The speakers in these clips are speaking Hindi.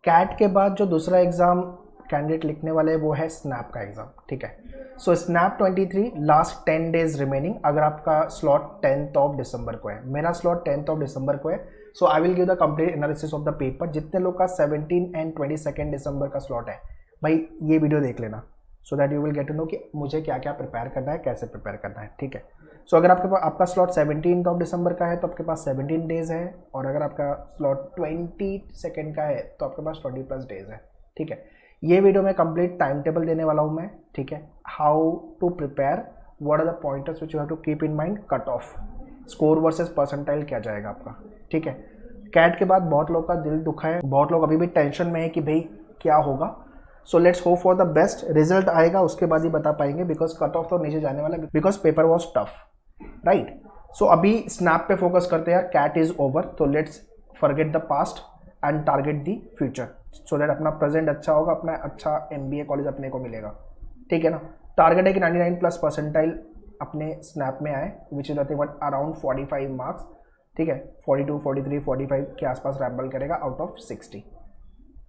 कैट के बाद जो दूसरा एग्जाम कैंडिडेट लिखने वाले हैं वो है स्नैप का एग्जाम, ठीक है। सो स्नैप 23 लास्ट 10 डेज रिमेनिंग। अगर आपका स्लॉट 10th ऑफ दिसंबर को है, मेरा स्लॉट 10th ऑफ दिसंबर को है, so I will give the complete analysis of the paper. जितने लोग का 17 एंड 22 दिसंबर का स्लॉट है भाई, ये वीडियो देख लेना, so that you will get to know कि मुझे क्या क्या प्रिपेयर करना है, कैसे प्रिपेयर करना है, ठीक है। सो अगर आपके पास आपका स्लॉट 17th ऑफ दिसंबर का है तो आपके पास 17 डेज है, और अगर आपका स्लॉट 22 का है तो आपके पास 20+ डेज है, ठीक है। ये वीडियो में कंप्लीट टाइम टेबल देने वाला हूँ मैं, ठीक है। How to prepare, what are the pointers which you have to keep in mind, cut off, score versus percentile क्या जाएगा आपका, ठीक है। कैट के बाद बहुत लोग का दिल दुखा है, बहुत लोग अभी भी टेंशन में है कि भाई क्या होगा। So let's hope for the best. Result आएगा उसके बाद ही बता पाएंगे, बिकॉज कट ऑफ तो नीचे जाने वाला है, because paper was tough, right. So अभी स्नैप पे फोकस करते हैं। कैट इज ओवर, तो let's forget the past and target the future, so that अपना प्रेजेंट अच्छा होगा, अपना अच्छा MBA कॉलेज अपने को मिलेगा, ठीक है ना। टारगेट है कि 99+ परसेंटाइल अपने स्नैप में आए, which is nothing but around 45 marks, ठीक है। 42, 43, 45 के आसपास रैम्बल करेगा आउट ऑफ 60।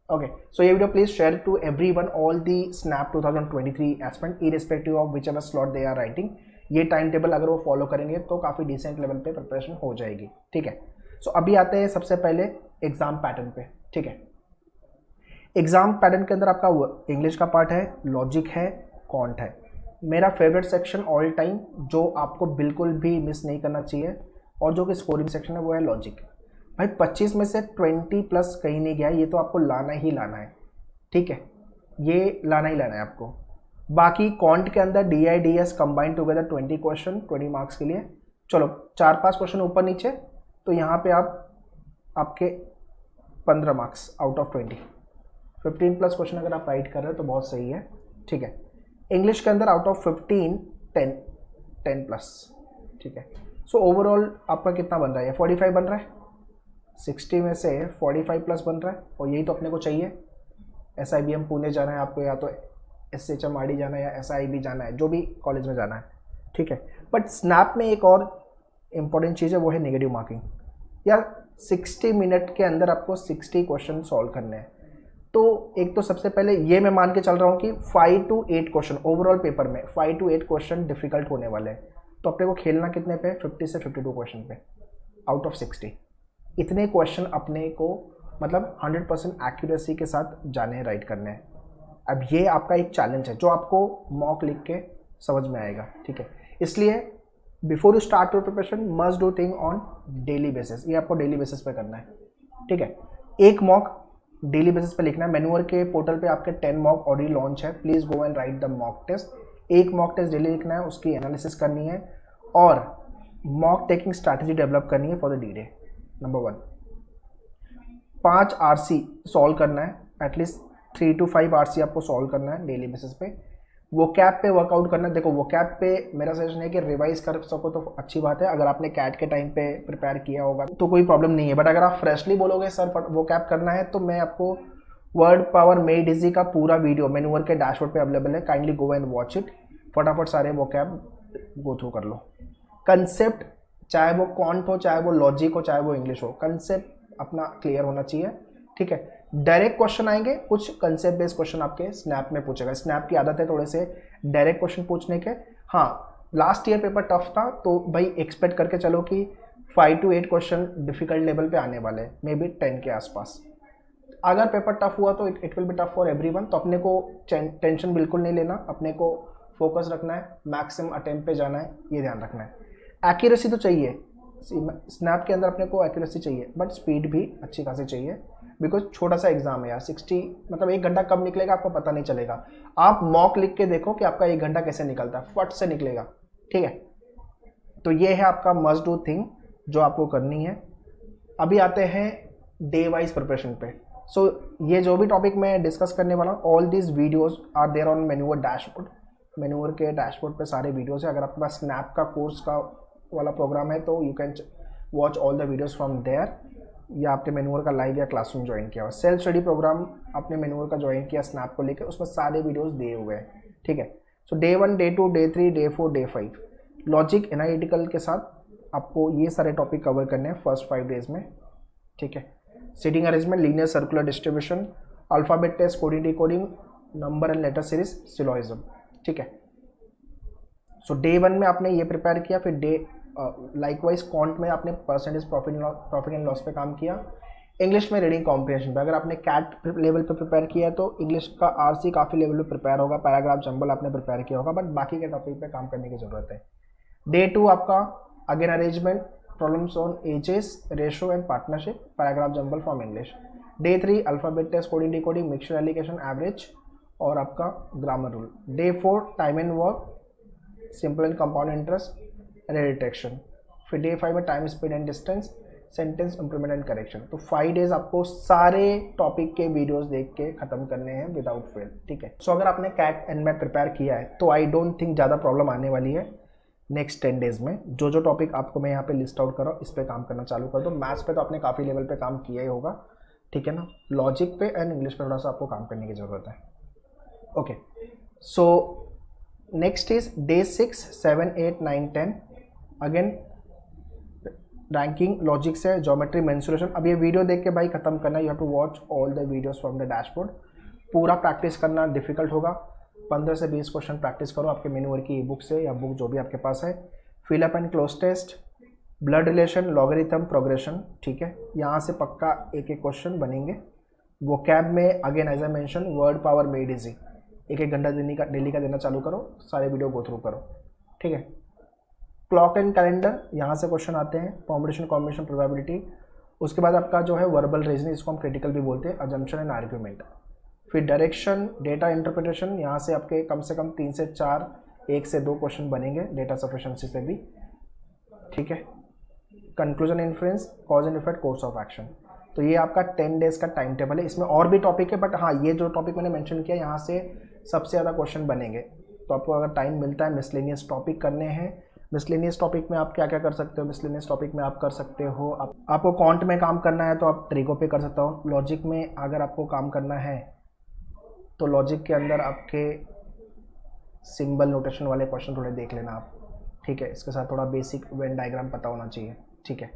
ओके, सो ये video please share to everyone, all the SNAP 2023 aspirant, irrespective of whichever slot they are writing. ये टाइम टेबल अगर वो फॉलो करेंगे तो काफ़ी डिसेंट लेवल पे प्रिपरेशन हो जाएगी, ठीक है। सो अभी आते हैं सबसे पहले एग्जाम पैटर्न पे, ठीक है। एग्जाम पैटर्न के अंदर आपका इंग्लिश का पार्ट है, लॉजिक है, कॉन्ट है। मेरा फेवरेट सेक्शन ऑल टाइम जो आपको बिल्कुल भी मिस नहीं करना चाहिए और जो कि स्कोरिंग सेक्शन है वो है लॉजिक। भाई 25 में से 20+ कहीं नहीं गया, ये तो आपको लाना ही लाना है, ठीक है, ये लाना ही लाना है आपको। बाकी कॉन्ट के अंदर DIDS combined together 20 question 20 marks के लिए। चलो 4-5 क्वेश्चन ऊपर नीचे, तो यहाँ पे आपके 15 मार्क्स आउट ऑफ 20, 15+ क्वेश्चन अगर आप राइट कर रहे हो तो बहुत सही है, ठीक है। इंग्लिश के अंदर आउट ऑफ 15 10+, ठीक है। सो ओवरऑल आपका कितना बन रहा है, 45 बन रहा है, 60 में से 45+ बन रहा है, और यही तो अपने को चाहिए। SIBM पुणे जाना है आपको, या तो SHMRD जाना है, या SIB जाना है, जो भी कॉलेज में जाना है, ठीक है। बट स्नैप में एक और इम्पॉर्टेंट चीज़ है, वो है नेगेटिव मार्किंग। या 60 मिनट के अंदर आपको 60 क्वेश्चन सॉल्व करने हैं। तो एक तो सबसे पहले ये मैं मान के चल रहा हूँ कि 5 to 8 क्वेश्चन ओवरऑल पेपर में 5 to 8 क्वेश्चन डिफिकल्ट होने वाले हैं। तो अपने को खेलना कितने पे, 50 से 52 क्वेश्चन पे आउट ऑफ 60। इतने क्वेश्चन अपने को मतलब 100% एक्यूरेसी के साथ जाने हैं, राइट करने हैं। अब ये आपका एक चैलेंज है जो आपको मॉक लिख के समझ में आएगा, ठीक है। इसलिए before you start your preparation must do thing on daily basis. ये आपको डेली बेसिस पे करना है, ठीक है। एक मॉक डेली बेसिस पे लिखना है। मैन्यूअर के पोर्टल पे आपके 10 मॉक ऑलरेडी लॉन्च है, please go and write the mock test. एक मॉक टेस्ट डेली लिखना है, उसकी एनालिसिस करनी है और मॉक टेकिंग स्ट्रैटेजी डेवलप करनी है for the D-Day। Number 1, 5 RC solve करना है, एटलीस्ट 3 to 5 RC आपको सॉल्व करना है डेली बेसिस पे। वो कैप पे वर्कआउट करना है। देखो वो कैप पे मेरा सजेशन है कि रिवाइज कर सको तो अच्छी बात है। अगर आपने कैट के टाइम पे प्रिपेयर किया होगा तो कोई प्रॉब्लम नहीं है, बट अगर आप फ्रेशली बोलोगे सर वो कैप करना है, तो मैं आपको वर्ड पावर मेड इजी का पूरा वीडियो मैन्यूअर के डैशबोर्ड पे अवेलेबल है, kindly go and watch it. फटाफट सारे वो कैप गो थ्रू कर लो। कंसेप्ट, चाहे वो कॉन्ट हो, चाहे वो लॉजिक हो, चाहे वो इंग्लिश हो, कंसेप्ट अपना क्लियर होना चाहिए, ठीक है। डायरेक्ट क्वेश्चन आएंगे, कुछ कंसेप्ट बेस्ड क्वेश्चन आपके स्नैप में पूछेगा। स्नैप की आदत है थोड़े से डायरेक्ट क्वेश्चन पूछने के। हाँ, लास्ट ईयर पेपर टफ था, तो भाई एक्सपेक्ट करके चलो कि 5 to 8 क्वेश्चन डिफिकल्ट लेवल पे आने वाले, मे बी 10 के आसपास। अगर पेपर टफ हुआ तो it will be tough for everyone. तो अपने को टेंशन बिल्कुल नहीं लेना, अपने को फोकस रखना है, मैक्सिमम अटेम्प्ट पे जाना है, ये ध्यान रखना है। एक्यूरेसी तो चाहिए, स्नैप के अंदर अपने को एक्यूरेसी चाहिए, बट स्पीड भी अच्छी खासी चाहिए, बिकॉज छोटा सा एग्जाम है यार। 60 मतलब 1 घंटा कब निकलेगा आपको पता नहीं चलेगा। आप मॉक लिख के देखो कि आपका 1 घंटा कैसे निकलता है, फट से निकलेगा, ठीक है। तो ये है आपका मस्ट डू थिंग जो आपको करनी है। अभी आते हैं डे वाइज प्रिपरेशन पे। सो ये जो भी टॉपिक मैं डिस्कस करने वाला हूँ, all these videos are there on मैन्यूअर डैशबोर्ड। मैन्यूअर के डैशबोर्ड पे सारे वीडियोज है। अगर आपके पास स्नैप का कोर्स का वाला प्रोग्राम है तो you can watch all the videos from there, या आपने मैन्यूअर का लाइव या क्लासरूम ज्वाइन किया हुआ। सेल्फ स्टडी प्रोग्राम आपने मैन्यूअर का ज्वाइन किया स्नैप को लेकर, उसमें सारे वीडियोस दिए हुए हैं, ठीक है। So day 1, day 2, day 3, day 4, day 5 logic analytical के साथ आपको ये सारे टॉपिक कवर करने हैं फर्स्ट 5 डेज में, ठीक है। Seating arrangement, linear circular distribution, alphabet test, coding decoding, number and letter series, syllogism, ठीक है। सो डे 1 में आपने ये प्रिपेयर किया, फिर डे लाइकवाइज कॉन्ट में आपने परसेंटेज प्रॉफिट एंड लॉस पे काम किया। इंग्लिश में रीडिंग कॉम्प्रिहेंशन पे अगर आपने कैट लेवल पे प्रिपेयर किया है तो इंग्लिश का आरसी काफ़ी लेवल पे प्रिपेयर होगा, पैराग्राफ जंबल आपने प्रिपेयर किया होगा, बट बाकी के टॉपिक पे काम करने की जरूरत है। डे 2 आपका again arrangement, problems on ages, ratio and partnership, paragraph jumble from English. Day 3 alphabet test, coding decoding, mixture alligation, average और आपका grammar rule. Day 4 time and work, simple and compound interest, detection. फिर डे 5 में time, speed and distance, sentence improvement and correction. तो 5 डेज आपको सारे टॉपिक के वीडियोस देख के खत्म करने हैं विदाउट फेल, ठीक है। सो अगर आपने कैट एंड मैट प्रिपेयर किया है तो आई डोंट थिंक ज़्यादा प्रॉब्लम आने वाली है नेक्स्ट 10 डेज में। जो टॉपिक आपको मैं यहाँ पे लिस्ट आउट कर रहा हूँ इस पर काम करना चालू कर दो। मैथ्स पे तो आपने काफ़ी लेवल पे काम किया ही होगा, ठीक है ना। लॉजिक पे एंड इंग्लिश पे थोड़ा सा आपको काम करने की ज़रूरत है। Okay, so next is day 6, 7, 8, 9, 10 again ranking, logic से ज्योमेट्री, मेंसुरेशन। अब ये वीडियो देख के भाई खत्म करना, you have to watch all the videos from the dashboard. पूरा प्रैक्टिस करना डिफिकल्ट होगा, 15 से 20 क्वेश्चन प्रैक्टिस करो आपके मेन्यूअर की ई बुक से या बुक जो भी आपके पास है। Fill up and cloze test, blood relation, logarithm, progression, ठीक है। यहाँ से पक्का एक एक क्वेश्चन बनेंगे। वो कैब में again as I mention word power made easy, एक घंटा डेली का देना चालू करो, सारे वीडियो गो थ्रू करो, ठीक है। क्लॉक एंड कैलेंडर, यहाँ से क्वेश्चन आते हैं, कॉम्बिनेशन, कॉम्बिनेशन, प्रोबेबिलिटी। उसके बाद आपका जो है वर्बल रीजनिंग, इसको हम क्रिटिकल भी बोलते हैं, अजम्पशन एंड आर्ग्यूमेंट। फिर डायरेक्शन, डेटा इंटरप्रिटेशन, यहाँ से आपके कम से कम 3 से 4, 1 से 2 क्वेश्चन बनेंगे डेटा सफिशिएंसी से भी, ठीक है। Conclusion, influence, cause and effect, course of action. तो ये आपका 10 डेज का टाइम टेबल है। इसमें और भी टॉपिक है, बट हाँ ये जो टॉपिक मैंने मेंशन किया यहाँ से सबसे ज़्यादा क्वेश्चन बनेंगे। तो आपको अगर टाइम मिलता है मिसलेनियस टॉपिक करने हैं, मिसलेनियस टॉपिक में आप क्या क्या कर सकते हो, मिसलेनियस टॉपिक में आप कर सकते हो, आपको कॉन्ट में काम करना है तो आप ट्रिगो पे कर सकते हो। लॉजिक में अगर आपको काम करना है तो लॉजिक के अंदर आपके सिंबल नोटेशन वाले क्वेश्चन थोड़े देख लेना आप, ठीक है। इसके साथ थोड़ा बेसिक वेन डायग्राम पता होना चाहिए, ठीक है।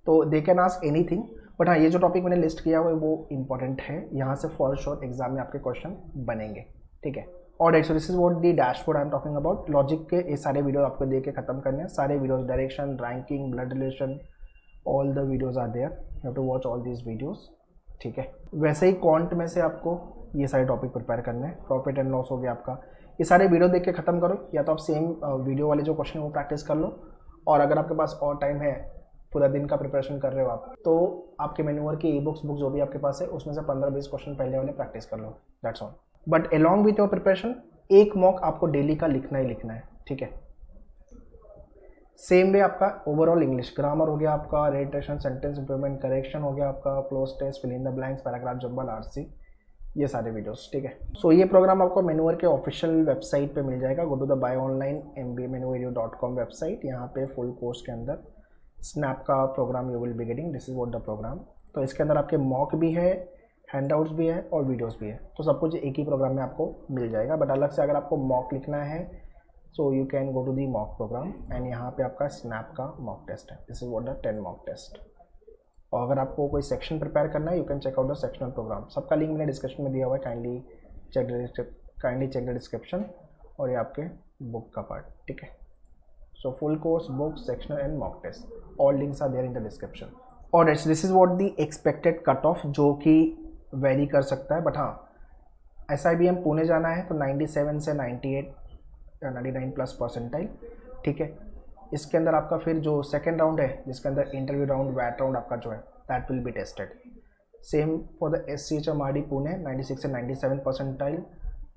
तो they can ask anything, but हाँ ये जो टॉपिक मैंने लिस्ट किया हुआ है वो इंपॉर्टेंट है, यहाँ से फॉर श्योर एग्जाम में आपके क्वेश्चन बनेंगे, ठीक है। और this is what the dashboard I am talking about. Logic के ये सारे वीडियो आपको देख के खत्म करने हैं, सारे videos, direction, ranking, blood relation, all the videos are there, you have to watch all these videos, ठीक है। वैसे ही क्वांट में से आपको ये सारे टॉपिक प्रिपेयर करने हैं। प्रॉफिट एंड लॉस हो गया आपका, ये सारे वीडियो देख के खत्म करो, या तो आप सेम वीडियो वाले जो क्वेश्चन है वो प्रैक्टिस कर लो, और अगर आपके पास और टाइम है, पूरा दिन का प्रिपरेशन कर रहे हो आप, तो आपके मेन्यूअर की ई बुक जो भी आपके पास है उसमें से 15-20 क्वेश्चन पहले वाले प्रैक्टिस कर लो, that's all. But along with your preparation एक मॉक आपको डेली का लिखना ही लिखना है, ठीक है। सेम वे आपका ओवरऑल इंग्लिश ग्रामर हो गया आपका, रेडिटेशन, सेंटेंस इंप्रूवमेंट, करेक्शन हो गया आपका, cloze test, fill in the blanks, paragraph jumble, RC, ये सारे वीडियोस, ठीक है। सो ये प्रोग्राम आपको मेन्यूअर के ऑफिशियल वेबसाइट पे मिल जाएगा। Go to the buy online mbamenuedu.com website, यहाँ पे फुल कोर्स के अंदर स्नैप का programme you will be getting, this is what the programme. तो इसके अंदर आपके मॉक भी है, हैंडआउट्स भी है और वीडियोस भी है, तो सब कुछ एक ही प्रोग्राम में आपको मिल जाएगा। बट अलग से अगर आपको मॉक लिखना है so you can go to the mock programme, and यहाँ पे आपका स्नैप का मॉक टेस्ट है, this is what the 10 mock test. और अगर आपको कोई सेक्शन प्रिपेयर करना है you can check out the sectional programme, सबका लिंक मैंने डिस्क्रिप्शन में दिया हुआ है, काइंडली चेक द डिस्क्रिप्शन, और ये आपके बुक का पार्ट, ठीक है। So full course, book, sectional and mock test, all links are there in the description. और this is what the expected cut off, जो कि वेरी कर सकता है, बट हाँ SIBM पुणे जाना है तो 97 से 98 या 99 प्लस परसेंटाइल, ठीक है। इसके अंदर आपका फिर जो सेकेंड राउंड है जिसके अंदर इंटरव्यू राउंड, वैट राउंड आपका जो है that will be tested. Same for the SCHMRD Pune 96 से 97 परसेंटाइल,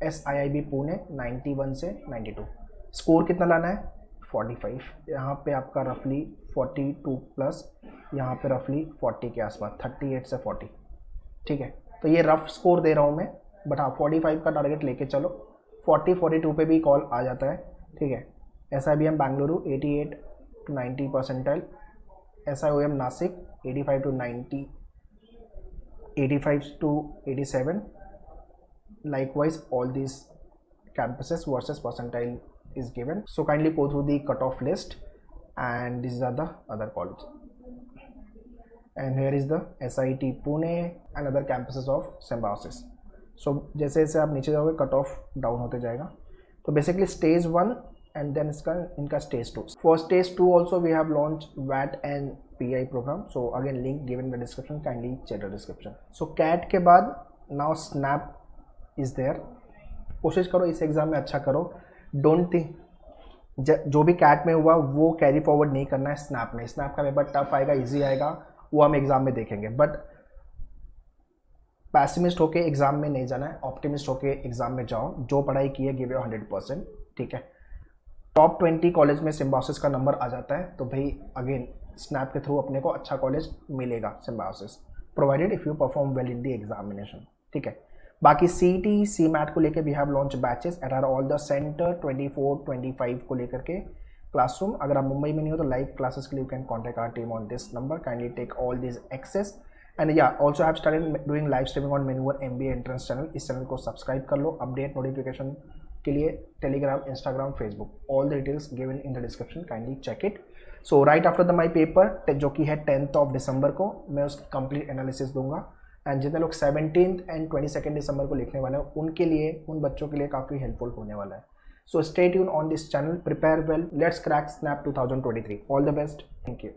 SIIB पुणे 91 से 92। स्कोर कितना लाना है 45, यहाँ पे आपका रफली 42 प्लस, यहाँ पे रफली 40 के आसपास, 38 से 40, ठीक है। तो ये रफ स्कोर दे रहा हूँ मैं, बट हाँ 45 का टारगेट लेके चलो, 40-42 पे भी कॉल आ जाता है, ठीक है। SIBM Bengaluru 88 to 90 percentile, SIOM Nashik 85 to 90, 85 to 87, likewise all these campuses versus percentile is given, so kindly go through the cutoff list and these are the other colleges. And here is the SIT Pune and other campuses of Symbiosis. So जैसे जैसे आप नीचे जाओगे कट ऑफ डाउन होते जाएगा. तो बेसिकली स्टेज 1 एंड देन इनका stage 2. For stage 2 also we have launch वैट and PI programme. So again link given in the description, kindly check the description. So CAT के बाद नाउ स्नैप इज़ देयर. कोशिश करो इस एग्ज़ाम में अच्छा करो. डोंट थिंक जो भी कैट में हुआ वो कैरी फॉरवर्ड नहीं करना है स्नैप में. स्नैप का पेपर टफ आएगा, इजी आएगा, वो हम एग्ज़ाम में देखेंगे. बट पैसिमिस्ट होके एग्ज़ाम में नहीं जाना है, ऑप्टिमिस्ट होके एग्ज़ाम में जाओ. जो पढ़ाई की है गिव योर 100%. ठीक है. टॉप 20 कॉलेज में सिम्बायोसिस का नंबर आ जाता है तो भाई अगेन स्नैप के थ्रू अपने को अच्छा कॉलेज मिलेगा Symbiosis, provided if you perform well in the examination. ठीक है. बाकी CET CMAT को लेकर we have launch batches at our all the centre 24-25 को लेकर के क्लासरूम. अगर आप मुंबई में नहीं हो तो लाइव क्लासेस के लिए you can contact our team on this number. Kindly take all this access. And we also have started doing live streaming on मेन्यूवर MBA एंट्रेंस चैनल. इस चैनल को सब्सक्राइब कर लो. अपडेट नोटिफिकेशन के लिए Telegram, Instagram, Facebook, all the details given in the description. Kindly check it. So right after the my paper जो कि है 10th दिसंबर को मैं उसकी कंप्लीट एनालिसिस दूंगा. एंड जितने लोग 17th एंड 22nd दिसंबर को लिखने वाले हैं उनके लिए, उन बच्चों के लिए काफ़ी हेल्पफुल होने वाला है. So stay tune on this channel. Prepare well. Let's crack snap 2023. All the best. Thank you.